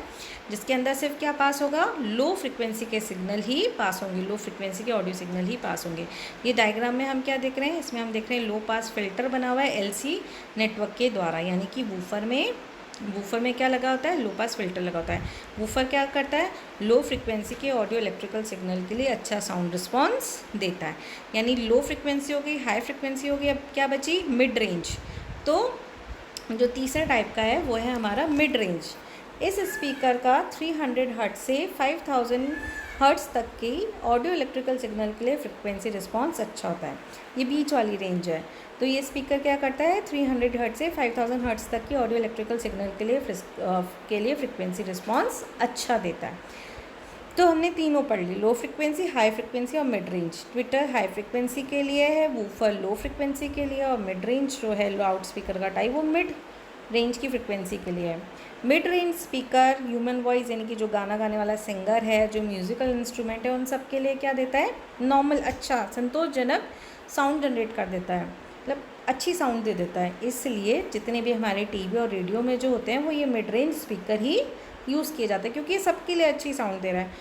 जिसके अंदर सिर्फ क्या पास होगा, लो फ्रिक्वेंसी के सिग्नल ही पास होंगे, लो फ्रिक्वेंसी के ऑडियो सिग्नल ही पास होंगे। ये डायग्राम में हम क्या देख रहे हैं, इसमें हम देख रहे हैं लो पास फिल्टर बना हुआ है एलसी नेटवर्क के द्वारा, यानी कि वूफर में क्या लगा होता है, लो पास फिल्टर लगा होता है। वूफर क्या करता है, लो फ्रिक्वेंसी के ऑडियो इलेक्ट्रिकल सिग्नल के लिए अच्छा साउंड रिस्पॉन्स देता है। यानी लो फ्रिक्वेंसी हो गई, हाई फ्रिक्वेंसी हो गई, अब क्या बची, मिड रेंज। तो जो तीसरा टाइप का है वो है हमारा मिड रेंज। इस स्पीकर का 300 हर्ट्ज से 5000 हर्ट्ज तक की ऑडियो इलेक्ट्रिकल सिग्नल के लिए फ्रिक्वेंसी रिस्पॉन्स अच्छा होता है। ये बीच वाली रेंज है। तो ये स्पीकर क्या करता है, 300 हर्ट्ज से 5000 हर्ट्ज तक की ऑडियो इलेक्ट्रिकल सिग्नल के लिए फ्रिक्वेंसी रिस्पॉन्स अच्छा देता है। तो हमने तीनों पढ़ ली, लो फ्रिक्वेंसी, हाई फ्रिक्वेंसी और mid range. Twitter high frequency के लिए है, वूफर लो फ्रिक्वेंसी के लिए, और मिड रेंज जो है लाउड स्पीकर का टाइप वो मिड रेंज की फ्रिक्वेंसी के लिए है। Mid range speaker human voice, यानी कि जो गाना गाने वाला सिंगर है, जो म्यूज़िकल इंस्ट्रूमेंट है, उन सब के लिए क्या देता है, नॉर्मल, अच्छा, संतोषजनक साउंड जनरेट कर देता है, मतलब अच्छी साउंड दे देता है। इसलिए जितने भी हमारे टीवी और रेडियो में जो होते हैं वो ये मिड रेंज स्पीकर ही यूज़ किए जाते हैं, क्योंकि ये सबके लिए अच्छी साउंड दे रहा है।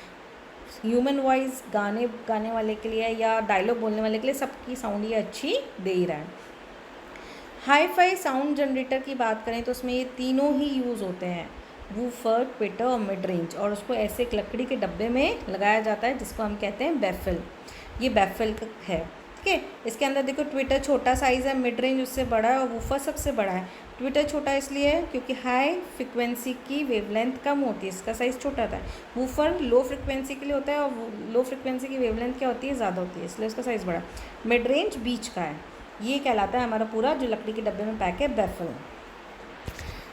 ह्यूमन वॉइस गाने वाले के लिए या डायलॉग बोलने वाले के लिए सबकी साउंड ये अच्छी दे ही रहा है। हाई फाई साउंड जनरेटर की बात करें तो उसमें ये तीनों ही यूज़ होते हैं, वूफर, ट्विटर और मिड रेंज, और उसको ऐसे एक लकड़ी के डब्बे में लगाया जाता है जिसको हम कहते हैं बैफल। ये बैफल है, ठीक है। इसके अंदर देखो, ट्विटर छोटा साइज़ है, मिड रेंज उससे बड़ा है और वूफर सबसे बड़ा है। ट्विटर छोटा इसलिए है क्योंकि हाई फ्रिक्वेंसी की वेवलेंथ कम होती है, इसका साइज़ छोटा होता है। वूफर लो फ्रिक्वेंसी के लिए होता है और लो फ्रिक्वेंसी की वेवलेंथ क्या होती है, ज़्यादा होती है, इसलिए उसका साइज़ बड़ा। मिड रेंज बीच का है, ये कहलाता है हमारा पूरा जो लकड़ी के डब्बे में पैक है बैफल।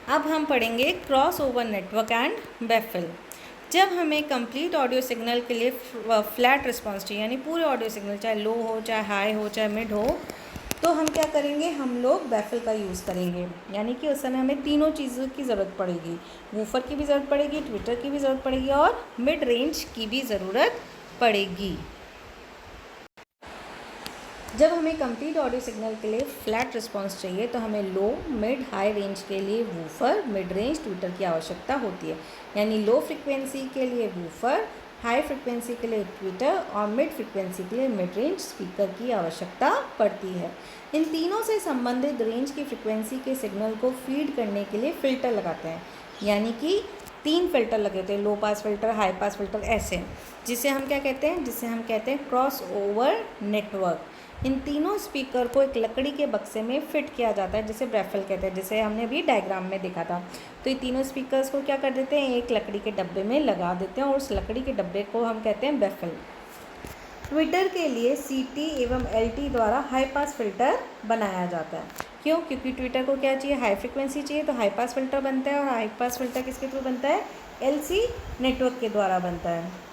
अब हम पढ़ेंगे cross over network and baffle. जब हमें कंप्लीट ऑडियो सिग्नल के लिए फ्लैट रिस्पॉन्स चाहिए, यानी पूरे ऑडियो सिग्नल, चाहे लो हो, चाहे हाई हो, चाहे मिड हो, तो हम क्या करेंगे, हम लोग बैफल का यूज़ करेंगे। यानी कि उस समय हमें तीनों चीज़ों की ज़रूरत पड़ेगी, वूफर की भी ज़रूरत पड़ेगी, ट्विटर की भी ज़रूरत पड़ेगी और मिड रेंज की भी ज़रूरत पड़ेगी। जब हमें कंप्लीट ऑडियो सिग्नल के लिए फ्लैट रिस्पॉन्स चाहिए तो हमें लो, मिड, हाई रेंज के लिए वूफर, मिड रेंज ट्विटर की आवश्यकता होती है। यानी लो फ्रिक्वेंसी के लिए वूफर, हाई फ्रिक्वेंसी के लिए ट्विटर और मिड फ्रिक्वेंसी के लिए मिड रेंज स्पीकर की आवश्यकता पड़ती है। इन तीनों से संबंधित रेंज की फ्रिक्वेंसी के सिग्नल को फीड करने के लिए फ़िल्टर लगाते हैं, यानी कि 3 फिल्टर लगे होते हैं, low pass filter, high pass filter, ऐसे, जिसे हम क्या कहते हैं, जिसे हम कहते हैं क्रॉस ओवर नेटवर्क। इन तीनों स्पीकर को एक लकड़ी के बक्से में फिट किया जाता है, जिसे बैफल कहते हैं, जिसे हमने अभी डायग्राम में देखा था। तो ये तीनों स्पीकर्स को क्या कर देते हैं, एक लकड़ी के डब्बे में लगा देते हैं और उस लकड़ी के डब्बे को हम कहते हैं बैफल। ट्विटर के लिए CT एवं LT द्वारा हाई पास फिल्टर बनाया जाता है। क्यों? क्योंकि ट्विटर को क्या चाहिए, हाई फ्रिक्वेंसी चाहिए, तो हाई पास फिल्टर बनता है। और हाई पास फिल्टर किसके थ्रू बनता है, LC नेटवर्क के द्वारा बनता है।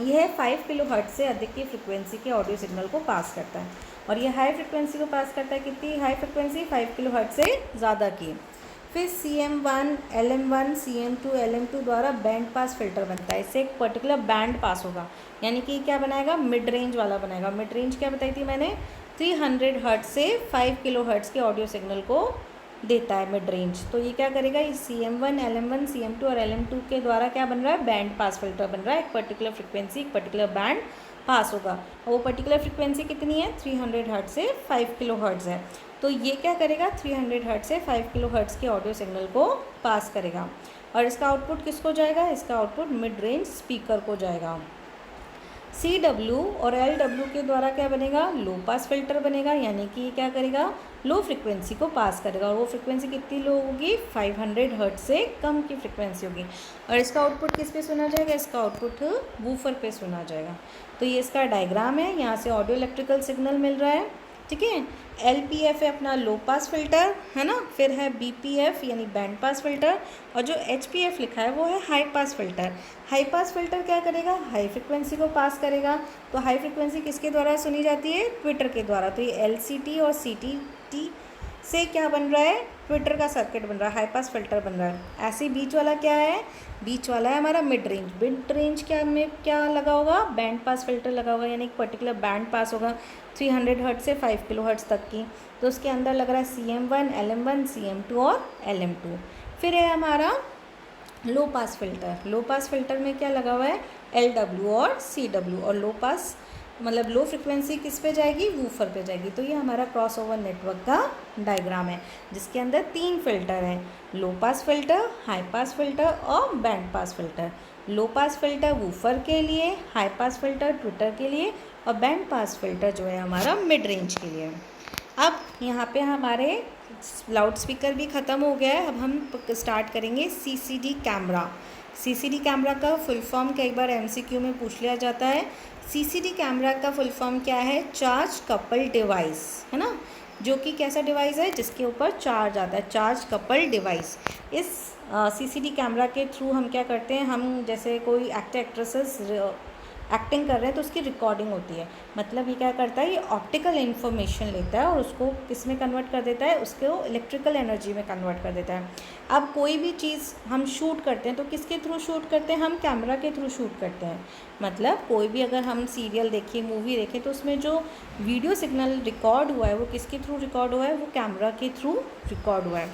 यह 5 किलोहर्ट्ज से अधिक की फ्रिक्वेंसी के ऑडियो सिग्नल को पास करता है, और यह हाई फ्रिक्वेंसी को पास करता है, कितनी हाई फ्रिक्वेंसी, 5 किलोहर्ट्ज से ज़्यादा की। फिर CM1, LM1, CM2, LM2 द्वारा बैंड पास फिल्टर बनता है। इससे एक पर्टिकुलर बैंड पास होगा, यानी कि क्या बनाएगा, मिड रेंज वाला बनाएगा। मिड रेंज क्या बताई थी मैंने, 300 हर्ट्ज से 5 किलोहर्ट्ज के ऑडियो सिग्नल को देता है मिड रेंज। तो ये क्या करेगा, ये CM1, LM1, CM2 और LM2 के द्वारा क्या बन रहा है, बैंड पास फिल्टर बन रहा है। एक पर्टिकुलर फ्रिक्वेंसी, एक पर्टिकुलर बैंड पास होगा, और वो पर्टिकुलर फ्रिक्वेंसी कितनी है, 300 हर्ट्ज से 5 किलो हर्ट्ज है। तो ये क्या करेगा, 300 हर्ट्ज से 5 किलो हर्ट्ज के ऑडियो सिग्नल को पास करेगा, और इसका आउटपुट किसको जाएगा, इसका आउटपुट मिड रेंज स्पीकर को जाएगा। CW और LW के द्वारा क्या बनेगा, लो पास फिल्टर बनेगा, यानी कि क्या करेगा, लो फ्रिक्वेंसी को पास करेगा। और वो फ्रिक्वेंसी कितनी लो होगी, 500 हर्ट्ज से कम की फ्रिक्वेंसी होगी। और इसका आउटपुट किस पे सुना जाएगा, इसका आउटपुट वूफर पे सुना जाएगा। तो ये इसका डायग्राम है, यहाँ से ऑडियो इलेक्ट्रिकल सिग्नल मिल रहा है, ठीक है। LPF है अपना लो पास फिल्टर, है ना, फिर है BPF यानी बैंड पास फिल्टर, और जो HPF लिखा है वो है high pass filter. High pass filter क्या करेगा, हाई फ्रिक्वेंसी को पास करेगा। तो हाई फ्रिक्वेंसी किसके द्वारा सुनी जाती है, ट्विटर के द्वारा। तो ये LCT और CTT से क्या बन रहा है, ट्विटर का सर्किट बन रहा है, हाई पास फिल्टर बन रहा है। ऐसे बीच वाला क्या है, बीच वाला है हमारा मिड रेंज। मिड रेंज क्या में क्या लगा होगा, बैंड पास फिल्टर लगा होगा, यानी एक पर्टिकुलर बैंड पास होगा 300 हर्ट्ज से 5 किलो हर्ट्ज तक की। तो उसके अंदर लग रहा है CM1, LM1, CM2 और LM2। फिर है हमारा लो pass filter. Low pass filter में क्या लगा हुआ है, LW और CW। और लो पास मतलब लो फ्रिक्वेंसी किस पे जाएगी, वूफर पे जाएगी। तो ये हमारा क्रॉस ओवर नेटवर्क का डायग्राम है, जिसके अंदर 3 फिल्टर हैं, low pass filter, high pass filter और band pass filter. Low pass filter woofer के लिए, हाई पास फिल्टर ट्विटर के लिए, और बैंड पास फिल्टर जो है हमारा मिड रेंज के लिए। अब यहाँ पे हमारे लाउड स्पीकर भी ख़त्म हो गया है। अब हम स्टार्ट करेंगे CCD कैमरा। CCD कैमरा का फुल फॉर्म कई बार MCQ में पूछ लिया जाता है। CCD कैमरा का फुल फॉर्म क्या है, चार्ज कपल डिवाइस, है ना, जो कि कैसा डिवाइस है, जिसके ऊपर चार्ज आता है, चार्ज कपल डिवाइस। इस CCD कैमरा के थ्रू हम क्या करते हैं, हम जैसे कोई एक्ट्रेसेस एक्टिंग कर रहे हैं तो उसकी रिकॉर्डिंग होती है। मतलब ये क्या करता है, ये ऑप्टिकल इन्फॉर्मेशन लेता है और उसको किस में कन्वर्ट कर देता है, उसको इलेक्ट्रिकल एनर्जी में कन्वर्ट कर देता है। अब कोई भी चीज़ हम शूट करते हैं तो किसके थ्रू शूट करते हैं, हम कैमरा के थ्रू शूट करते हैं। मतलब कोई भी अगर हम सीरियल देखें, मूवी देखें, तो उसमें जो वीडियो सिग्नल रिकॉर्ड हुआ है वो किसके थ्रू रिकॉर्ड हुआ है, वो कैमरा के थ्रू रिकॉर्ड हुआ है।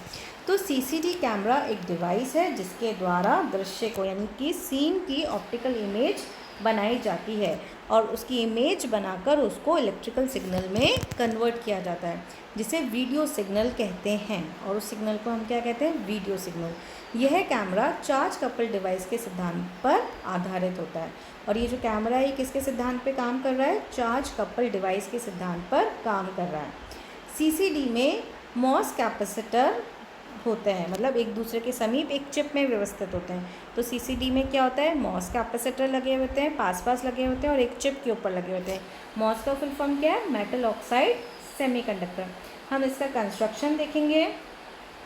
तो CCD कैमरा एक डिवाइस है जिसके द्वारा दृश्य को, यानी कि सीन की ऑप्टिकल इमेज बनाई जाती है और उसकी इमेज बनाकर उसको इलेक्ट्रिकल सिग्नल में कन्वर्ट किया जाता है, जिसे वीडियो सिग्नल कहते हैं। और उस सिग्नल को हम क्या कहते हैं, वीडियो सिग्नल। यह कैमरा चार्ज कपल डिवाइस के सिद्धांत पर आधारित होता है। और ये जो कैमरा है, किसके सिद्धांत पे काम कर रहा है, चार्ज कपल डिवाइस के सिद्धांत पर काम कर रहा है। CCD में मॉस कैपेसिटर होते हैं, मतलब एक दूसरे के समीप एक चिप में व्यवस्थित होते हैं। तो CCD में क्या होता है, मॉस कैपेसिटर लगे होते हैं, पास लगे होते हैं और एक चिप के ऊपर लगे होते हैं। मॉस का फुल फॉर्म क्या है, मेटल ऑक्साइड सेमीकंडक्टर। हम इसका कंस्ट्रक्शन देखेंगे।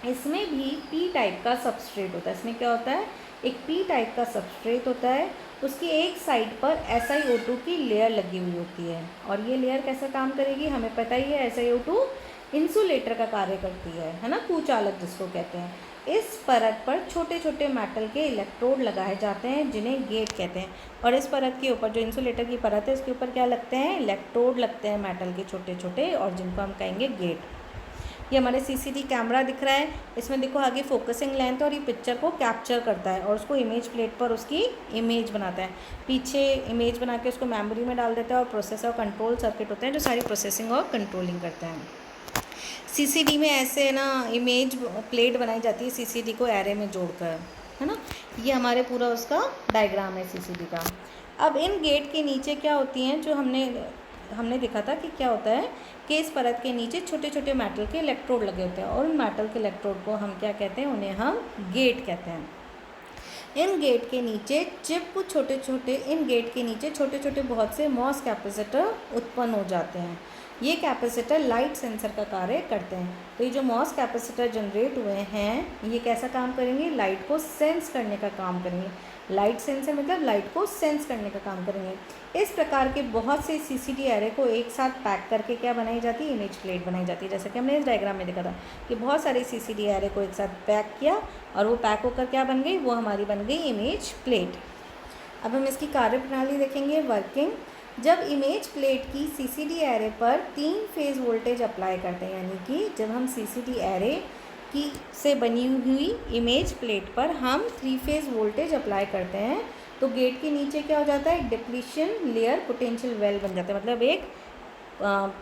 इसमें भी P टाइप का सबस्ट्रेट होता है। इसमें क्या होता है, एक P टाइप का सबस्ट्रेट होता है, उसकी एक साइड पर SiO2 की लेयर लगी हुई होती है। और ये लेयर कैसा काम करेगी, हमें पता ही है, SiO2 इंसुलेटर का कार्य करती है ना, कुचालक जिसको कहते हैं। इस परत पर छोटे छोटे मेटल के इलेक्ट्रोड लगाए जाते हैं, जिन्हें गेट कहते हैं। और इस परत के ऊपर, जो इंसुलेटर की परत है, इसके ऊपर क्या लगते हैं, इलेक्ट्रोड लगते हैं मेटल के छोटे छोटे, और जिनको हम कहेंगे गेट। ये हमारे CCD कैमरा दिख रहा है। इसमें देखो आगे फोकसिंग लेंथ, और ये पिक्चर को कैप्चर करता है और उसको इमेज प्लेट पर उसकी इमेज बनाता है। पीछे इमेज बना के उसको मेमोरी में डाल देता है, और प्रोसेसर और कंट्रोल सर्किट होते हैं जो सारी प्रोसेसिंग और कंट्रोलिंग करते हैं। CCD में ऐसे ना इमेज प्लेट बनाई जाती है CCD को एरे में जोड़कर, है ना। ये हमारे पूरा उसका डायग्राम है CCD का। अब इन गेट के नीचे क्या होती हैं, जो हमने देखा था कि क्या होता है कि इस परत के नीचे छोटे छोटे मेटल के इलेक्ट्रोड लगे होते हैं, और उन मेटल के इलेक्ट्रोड को हम क्या कहते हैं, उन्हें हम गेट कहते हैं। इन गेट के नीचे छोटे छोटे बहुत से मॉस कैपेसिटर उत्पन्न हो जाते हैं। ये कैपेसिटर लाइट सेंसर का कार्य करते हैं। तो ये जो मॉस कैपेसिटर जनरेट हुए हैं, ये कैसा काम करेंगे, लाइट को सेंस करने का काम करेंगे। लाइट सेंसर मतलब लाइट को सेंस करने का काम करेंगे। इस प्रकार के बहुत से CCD एरे को एक साथ पैक करके क्या बनाई जाती है, इमेज प्लेट बनाई जाती है। जैसे कि हमने इस डायग्राम में देखा था कि बहुत सारे CCD एरे को एक साथ पैक किया, और वो पैक होकर क्या बन गई, वो हमारी बन गई इमेज प्लेट। अब हम इसकी कार्यप्रणाली देखेंगे, वर्किंग। जब इमेज प्लेट की CCD एरे पर 3 फेज़ वोल्टेज अप्लाई करते हैं, यानी कि जब हम CCD एरे की से बनी हुई इमेज प्लेट पर हम 3 फेज़ वोल्टेज अप्लाई करते हैं, तो गेट के नीचे क्या हो जाता है, डिप्लीशन लेयर पोटेंशियल वेल बन जाता है। मतलब एक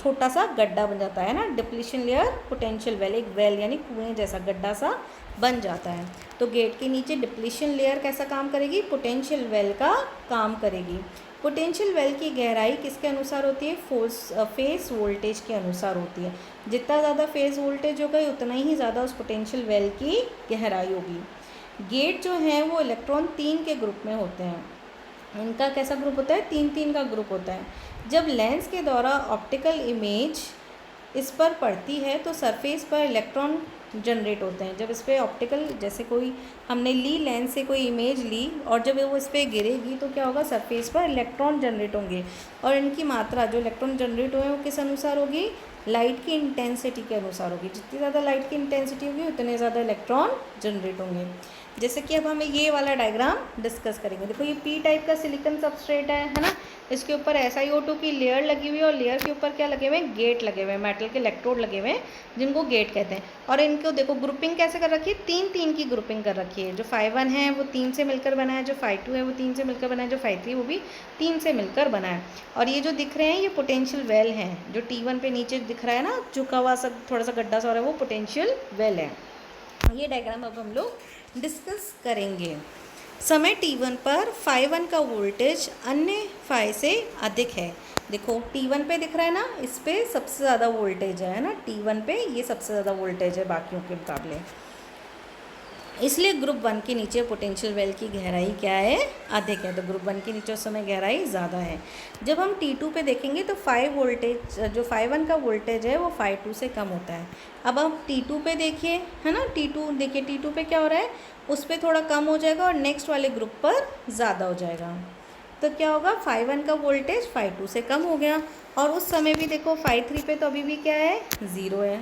छोटा सा गड्ढा बन जाता है ना, डिप्लीशन लेयर पोटेंशियल वेल, एक वेल यानी कुएं जैसा गड्ढा सा बन जाता है। तो गेट के नीचे डिप्लीशन लेयर कैसा काम करेगी, पोटेंशियल वेल का काम करेगी। पोटेंशियल वेल की गहराई किसके अनुसार होती है? फेस वोल्टेज के अनुसार होती है। जितना ज़्यादा फेस वोल्टेज होगा उतना ही ज़्यादा उस पोटेंशियल वेल की गहराई होगी। गेट जो हैं वो इलेक्ट्रॉन 3 के ग्रुप में होते हैं। इनका कैसा ग्रुप होता है? 3-3 का ग्रुप होता है। जब लेंस के द्वारा ऑप्टिकल इमेज इस पर पड़ती है तो सरफेस पर इलेक्ट्रॉन जनरेट होते हैं। जब इस पर ऑप्टिकल, जैसे कोई हमने ली लेंस से कोई इमेज ली और जब वो इस पर गिरेगी तो क्या होगा? सरफेस पर इलेक्ट्रॉन जनरेट होंगे और इनकी मात्रा जो इलेक्ट्रॉन जनरेट हुए वो किस अनुसार होगी? लाइट की इंटेंसिटी के अनुसार होगी। जितनी ज़्यादा लाइट की इंटेंसिटी होगी उतने ज़्यादा इलेक्ट्रॉन जनरेट होंगे। जैसे कि अब हमें ये वाला डायग्राम डिस्कस करेंगे। देखो ये पी टाइप का सिलिकॉन सबस्ट्रेट है ना। इसके ऊपर SiO2 की लेयर लगी हुई है और लेयर के ऊपर क्या लगे हुए हैं? गेट लगे हुए हैं, मेटल के इलेक्ट्रोड लगे हुए हैं जिनको गेट कहते हैं। और इनको देखो ग्रुपिंग कैसे कर रखी है? 3-3 की ग्रुपिंग कर रखी है। जो 5-1 है वो 3 से मिलकर बना है, जो 5-2 है वो 3 से मिलकर बना है, जो 5-3 वो भी 3 से मिलकर बना है। और ये जो दिख रहे हैं ये पोटेंशियल वेल हैं। जो T1 पे नीचे दिख रहा है ना, झुका हुआ सा थोड़ा सा गड्ढा सा हो रहा है, वो पोटेंशियल वेल है। ये डायग्राम अब हम लोग डिस्कस करेंगे। समय T1 पर phi1 का वोल्टेज अन्य phi से अधिक है। देखो T1 पे दिख रहा है ना, इस पे सबसे ज़्यादा वोल्टेज है ना। T1 पे ये सबसे ज़्यादा वोल्टेज है बाकियों के मुकाबले, इसलिए ग्रुप 1 के नीचे पोटेंशियल वेल की गहराई क्या है? अधिक है। तो ग्रुप 1 के नीचे उस समय गहराई ज़्यादा है। जब हम T2 पे देखेंगे तो जो phi1 का वोल्टेज है वो phi2 से कम होता है। अब आप T2 पे देखिए, है ना। T2 देखिए, T2 पे क्या हो रहा है? उस पर थोड़ा कम हो जाएगा और नेक्स्ट वाले ग्रुप पर ज़्यादा हो जाएगा। तो क्या होगा? phi1 का वोल्टेज phi2 से कम हो गया। और उस समय भी देखो phi3 पे तो अभी भी क्या है? 0 है।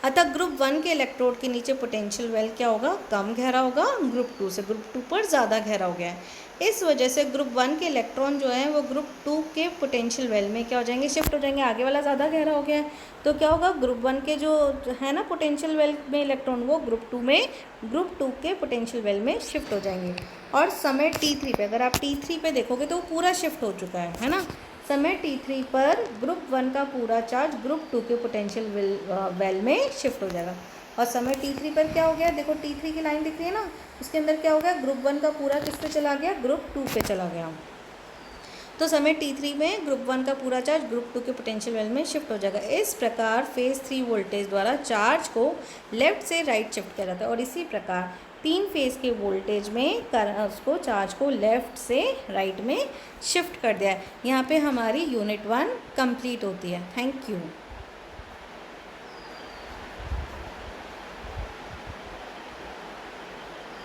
अतः ग्रुप 1 के इलेक्ट्रोड के नीचे पोटेंशियल वेल क्या होगा? कम गहरा होगा। ग्रुप 2 से ग्रुप 2 पर ज़्यादा गहरा हो गया है। इस वजह से ग्रुप 1 के इलेक्ट्रॉन जो है वो ग्रुप 2 के पोटेंशियल वेल में क्या हो जाएंगे? शिफ्ट हो जाएंगे। आगे वाला ज़्यादा गहरा हो गया है तो क्या होगा? ग्रुप 1 के जो है ना पोटेंशियल वेल में इलेक्ट्रॉन, वो ग्रुप 2 के पोटेंशियल वेल में शिफ्ट हो जाएंगे। और समय T3 पे, अगर आप T3 पे देखोगे तो वो पूरा शिफ्ट हो चुका है ना। समय T3 पर ग्रुप 1 का पूरा चार्ज ग्रुप 2 के पोटेंशियल वेल में शिफ्ट हो जाएगा। और समय T3 पर क्या हो गया? देखो T3 की लाइन दिख रही है ना, उसके अंदर क्या हो गया? ग्रुप 1 का पूरा किस पे चला गया? ग्रुप 2 पे चला गया। तो समय T3 में ग्रुप 1 का पूरा चार्ज ग्रुप 2 के पोटेंशियल वेल में शिफ्ट हो जाएगा। इस प्रकार फेज 3 वोल्टेज द्वारा चार्ज को लेफ्ट से राइट शिफ्ट किया जाता है। और इसी प्रकार 3 फेज के वोल्टेज में उसको चार्ज को लेफ़्ट से राइट में शिफ्ट कर दिया है। यहाँ पे हमारी यूनिट 1 कंप्लीट होती है। Thank you.